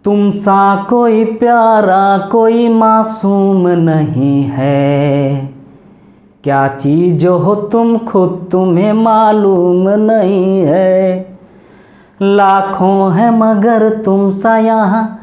तुम सा कोई प्यारा कोई मासूम नहीं है, क्या चीज़ हो तुम खुद तुम्हें मालूम नहीं है। लाखों है मगर तुम सा यहाँ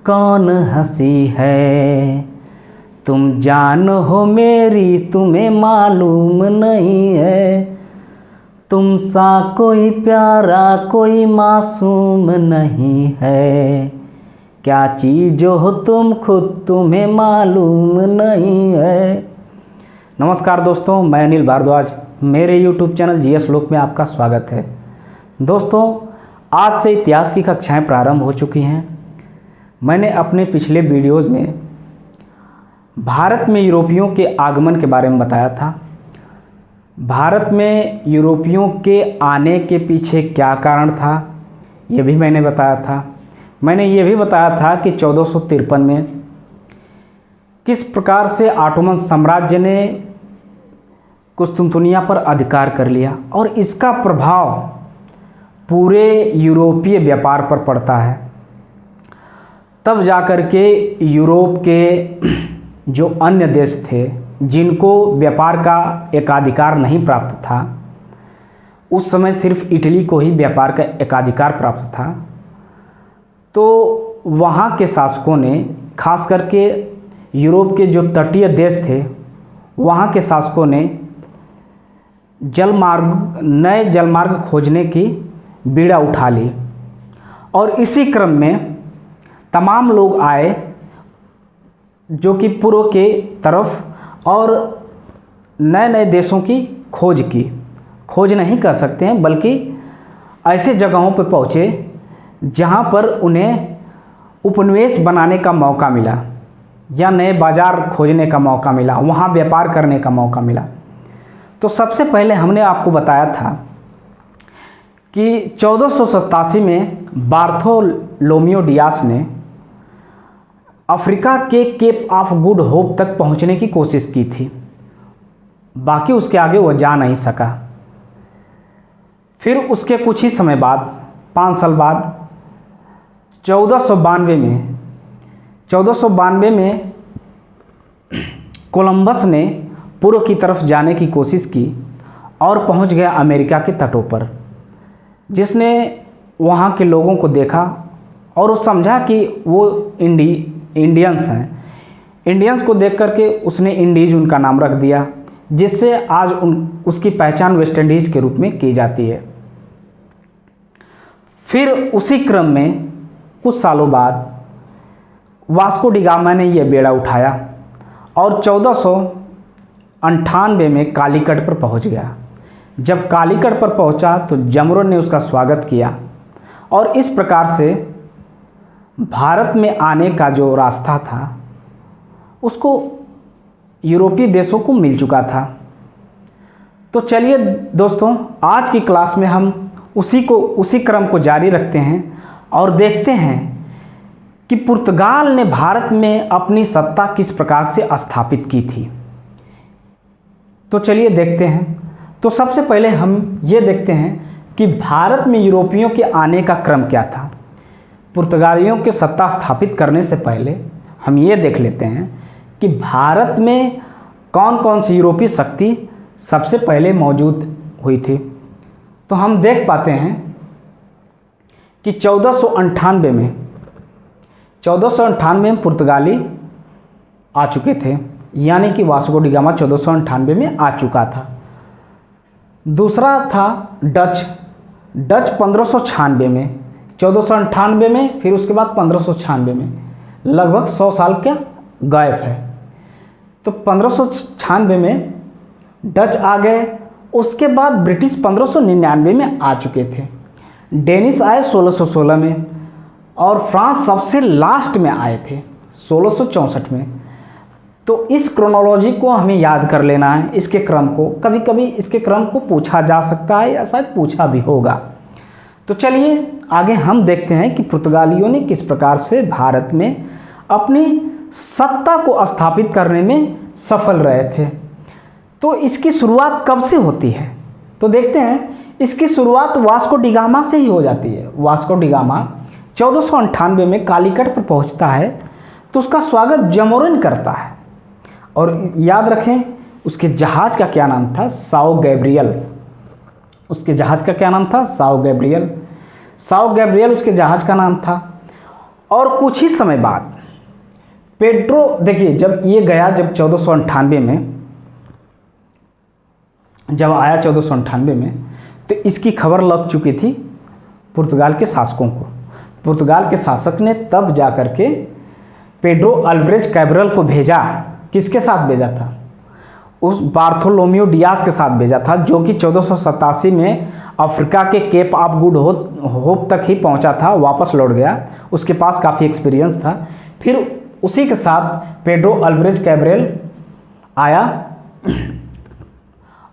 कौन हंसी है, तुम जान हो मेरी तुम्हें मालूम नहीं है। तुम सा कोई प्यारा कोई मासूम नहीं है, क्या चीज़ हो तुम खुद तुम्हें मालूम नहीं है। नमस्कार दोस्तों, मैं अनिल भारद्वाज, मेरे YouTube चैनल जीएस लोक में आपका स्वागत है। दोस्तों, आज से इतिहास की कक्षाएं प्रारंभ हो चुकी हैं। मैंने अपने पिछले वीडियोज़ में भारत में यूरोपियों के आगमन के बारे में बताया था। भारत में यूरोपियों के आने के पीछे क्या कारण था, ये भी मैंने बताया था। मैंने ये भी बताया था कि 1453 में किस प्रकार से ऑटोमन साम्राज्य ने कुस्तुनतुनिया पर अधिकार कर लिया और इसका प्रभाव पूरे यूरोपीय व्यापार पर पड़ता है। तब जाकर के यूरोप के जो अन्य देश थे जिनको व्यापार का एकाधिकार नहीं प्राप्त था, उस समय सिर्फ इटली को ही व्यापार का एकाधिकार प्राप्त था, तो वहाँ के शासकों ने, खास करके यूरोप के जो तटीय देश थे, वहाँ के शासकों ने नए जलमार्ग खोजने की बीड़ा उठा ली। और इसी क्रम में तमाम लोग आए जो कि पूर्व के तरफ, और नए नए देशों की खोज नहीं कर सकते हैं, बल्कि ऐसे जगहों पर पहुँचे जहाँ पर उन्हें उपनिवेश बनाने का मौका मिला या नए बाज़ार खोजने का मौका मिला, वहाँ व्यापार करने का मौका मिला। तो सबसे पहले हमने आपको बताया था कि 1487 में बार्थोलोमियो डियास ने अफ्रीका के केप ऑफ गुड होप तक पहुंचने की कोशिश की थी, बाकी उसके आगे वह जा नहीं सका। फिर उसके कुछ ही समय बाद, 5 साल बाद, 1492 में कोलंबस ने पूर्व की तरफ जाने की कोशिश की और पहुंच गया अमेरिका के तटों पर, जिसने वहां के लोगों को देखा और वो समझा कि वो इंडियंस हैं। इंडियंस को देख करके उसने इंडीज उनका नाम रख दिया, जिससे आज उसकी पहचान वेस्ट इंडीज़ के रूप में की जाती है। फिर उसी क्रम में कुछ सालों बाद वास्को डी गामा ने यह बेड़ा उठाया और 1498 में कालीकट पर पहुंच गया। जब कालीकट पर पहुंचा तो जमरों ने उसका स्वागत किया और इस प्रकार से भारत में आने का जो रास्ता था उसको यूरोपीय देशों को मिल चुका था। तो चलिए दोस्तों, आज की क्लास में हम उसी क्रम को जारी रखते हैं और देखते हैं कि पुर्तगाल ने भारत में अपनी सत्ता किस प्रकार से स्थापित की थी। तो चलिए देखते हैं। तो सबसे पहले हम ये देखते हैं कि भारत में यूरोपियों के आने का क्रम क्या था। पुर्तगालियों के सत्ता स्थापित करने से पहले हम ये देख लेते हैं कि भारत में कौन कौन सी यूरोपीय शक्ति सबसे पहले मौजूद हुई थी। तो हम देख पाते हैं कि 1498 में पुर्तगाली आ चुके थे, यानी कि वास्को डी गामा 1498 में आ चुका था। दूसरा था डच 1596 में, 1498 में, फिर उसके बाद 1596 में, लगभग 100 साल का गैप है। तो 1596 में डच आ गए, उसके बाद ब्रिटिश 1599 में आ चुके थे, डेनिश आए 1616 में, और फ्रांस सबसे लास्ट में आए थे 1664 में। तो इस क्रोनोलॉजी को हमें याद कर लेना है, इसके क्रम को। कभी कभी इसके क्रम को पूछा जा सकता है या शायद पूछा भी होगा। तो चलिए आगे हम देखते हैं कि पुर्तगालियों ने किस प्रकार से भारत में अपनी सत्ता को स्थापित करने में सफल रहे थे। तो इसकी शुरुआत कब से होती है, तो देखते हैं। इसकी शुरुआत वास्को डी गामा से ही हो जाती है। वास्को डी गामा 1498 में कालीकट पर पहुंचता है तो उसका स्वागत जमोरिन करता है। और याद रखें उसके जहाज़ का क्या नाम था, साओ गैब्रियल। उसके जहाज़ का क्या नाम था, साओ गैब्रियल। साओ गैब्रियल उसके जहाज़ का नाम था। और कुछ ही समय बाद पेड्रो, देखिए जब ये गया, जब 1498 में जब आया 1498 में, तो इसकी खबर लग चुकी थी पुर्तगाल के शासकों को। पुर्तगाल के शासक ने तब जा कर के पेड्रो अल्वारेज कैब्रल को भेजा। किसके साथ भेजा था, उस बार्थोलोम्यू डियास के साथ भेजा था, जो कि 1487 में अफ्रीका के केप ऑफ गुड होप तक ही पहुंचा था, वापस लौट गया। उसके पास काफ़ी एक्सपीरियंस था। फिर उसी के साथ पेड्रो अल्वारेज कैब्रल आया।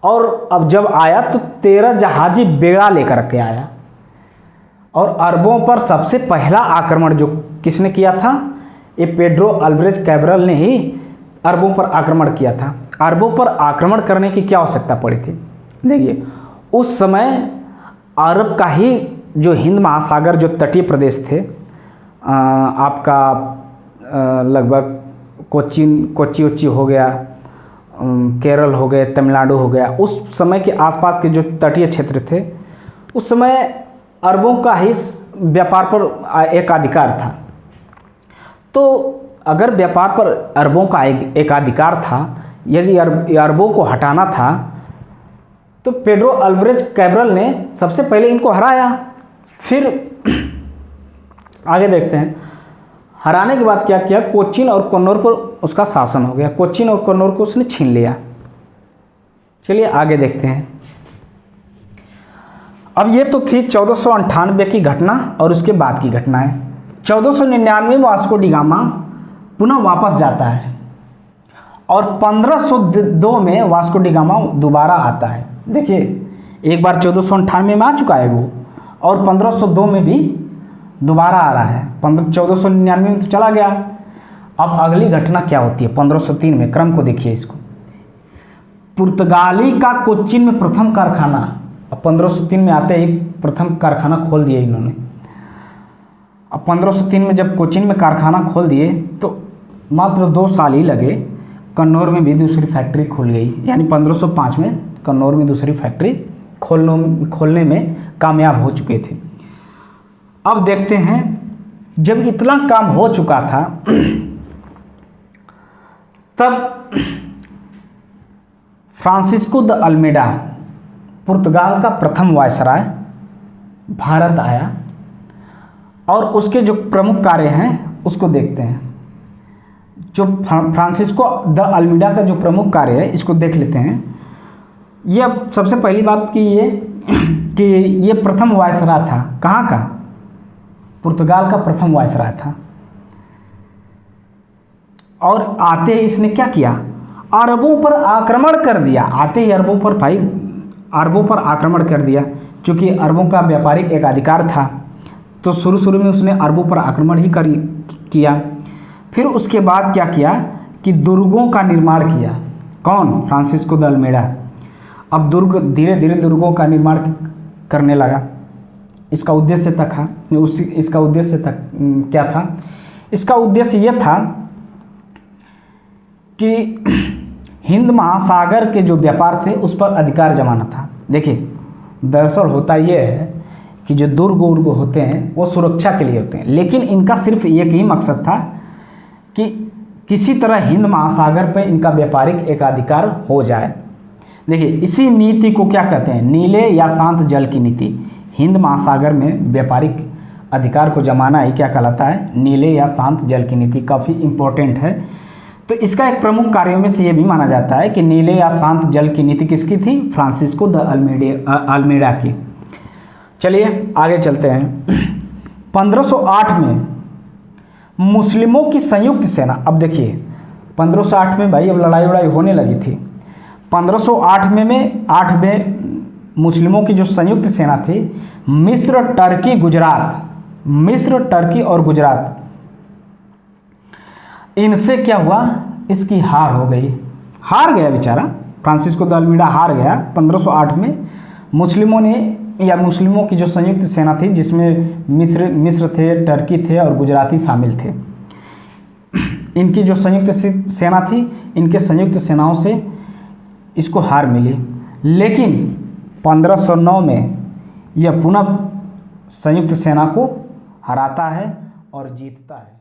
और अब जब आया तो 13 जहाजी बेड़ा लेकर के आया। और अरबों पर सबसे पहला आक्रमण जो किसने किया था, ये पेड्रो अल्वारेज कैब्रल ने ही अरबों पर आक्रमण किया था। अरबों पर आक्रमण करने की क्या आवश्यकता पड़ी थी, देखिए उस समय अरब का ही जो हिंद महासागर जो तटीय प्रदेश थे, आपका लगभग कोच्चि उच्ची हो गया, केरल हो गए, तमिलनाडु हो गया, उस समय के आसपास के जो तटीय क्षेत्र थे, उस समय अरबों का ही व्यापार पर एक अधिकार था। तो अगर व्यापार पर अरबों का एक अधिकार था, यदि अरबों को हटाना था, तो पेड्रो अल्वारेज कैब्रल ने सबसे पहले इनको हराया। फिर आगे देखते हैं, हराने के बाद क्या किया, कोच्चिन और कन्नौज पर उसका शासन हो गया। कोच्चिन और कन्नौज को उसने छीन लिया। चलिए आगे देखते हैं। अब ये तो थी 1498 की घटना और उसके बाद की घटनाएं। 1499 में वास्को डी गामा पुनः वापस जाता है और 1502 में वास्को डी गामा दोबारा आता है। देखिए एक बार 1498 में आ चुका है वो, और 1502 में भी दोबारा आ रहा है। 1499 में तो चला गया। अब अगली घटना क्या होती है 1503 में, क्रम को देखिए इसको। पुर्तगाली का कोच्चिन में प्रथम कारखाना, अब 1503 में आते ही प्रथम कारखाना खोल दिए इन्होंने। अब 1503 में जब कोच्चिन में कारखाना खोल दिए तो मात्र 2 साल ही लगे, कन्नौज में भी दूसरी फैक्ट्री खुल गई। यानी 1505 में कन्नौज में दूसरी फैक्ट्री खोलने में कामयाब हो चुके थे। अब देखते हैं, जब इतना काम हो चुका था तब फ्रांसिस्को द अल्मेडा, पुर्तगाल का प्रथम वायसराय, भारत आया और उसके जो प्रमुख कार्य हैं उसको देखते हैं। जो फ्रांसिस्को द अल्मेडा का जो प्रमुख कार्य है इसको देख लेते हैं। ये अब सबसे पहली बात कि ये प्रथम वायसराय था। कहाँ का, पुर्तगाल का प्रथम वायसराय था। और आते ही इसने क्या किया, अरबों पर आक्रमण कर दिया। आते ही अरबों पर आक्रमण कर दिया। क्योंकि अरबों का व्यापारिक एक अधिकार था, तो शुरू में उसने अरबों पर आक्रमण ही किया। फिर उसके बाद क्या किया कि दुर्गों का निर्माण किया। कौन, फ्रांसिस्को द अल्मेडा। अब दुर्ग धीरे धीरे दुर्गों का निर्माण करने लगा। इसका उद्देश्य क्या था, इसका उद्देश्य यह था कि हिंद महासागर के जो व्यापार थे उस पर अधिकार जमाना था। देखिए दरअसल होता यह है कि जो दुर्ग होते हैं वो सुरक्षा के लिए होते हैं, लेकिन इनका सिर्फ एक ही मकसद था कि किसी तरह हिंद महासागर पर इनका व्यापारिक एकाधिकार हो जाए। देखिए इसी नीति को क्या कहते हैं, नीले या शांत जल की नीति। हिंद महासागर में व्यापारिक अधिकार को जमाना ही क्या कहलाता है, नीले या शांत जल की नीति। काफ़ी इम्पोर्टेंट है। तो इसका एक प्रमुख कार्यों में से ये भी माना जाता है कि नीले या शांत जल की नीति किसकी थी, फ्रांसिस्को द अल्मेडा की। चलिए आगे चलते हैं। 1508 में मुस्लिमों की संयुक्त सेना, अब देखिए 1508 में भाई अब लड़ाई होने लगी थी। 1508 में मुस्लिमों की जो संयुक्त सेना थी, मिस्र, टर्की और गुजरात, इनसे क्या हुआ, इसकी हार हो गई। हार गया बेचारा फ्रांसिस्को द अल्मेडा, हार गया 1508 में। मुस्लिमों ने या मुस्लिमों की जो संयुक्त सेना थी, जिसमें मिस्र थे, टर्की थे और गुजराती शामिल थे, इनकी जो संयुक्त सेना थी, इनके संयुक्त सेनाओं से इसको हार मिली। लेकिन 1509 में यह पुनः संयुक्त सेना को हराता है और जीतता है।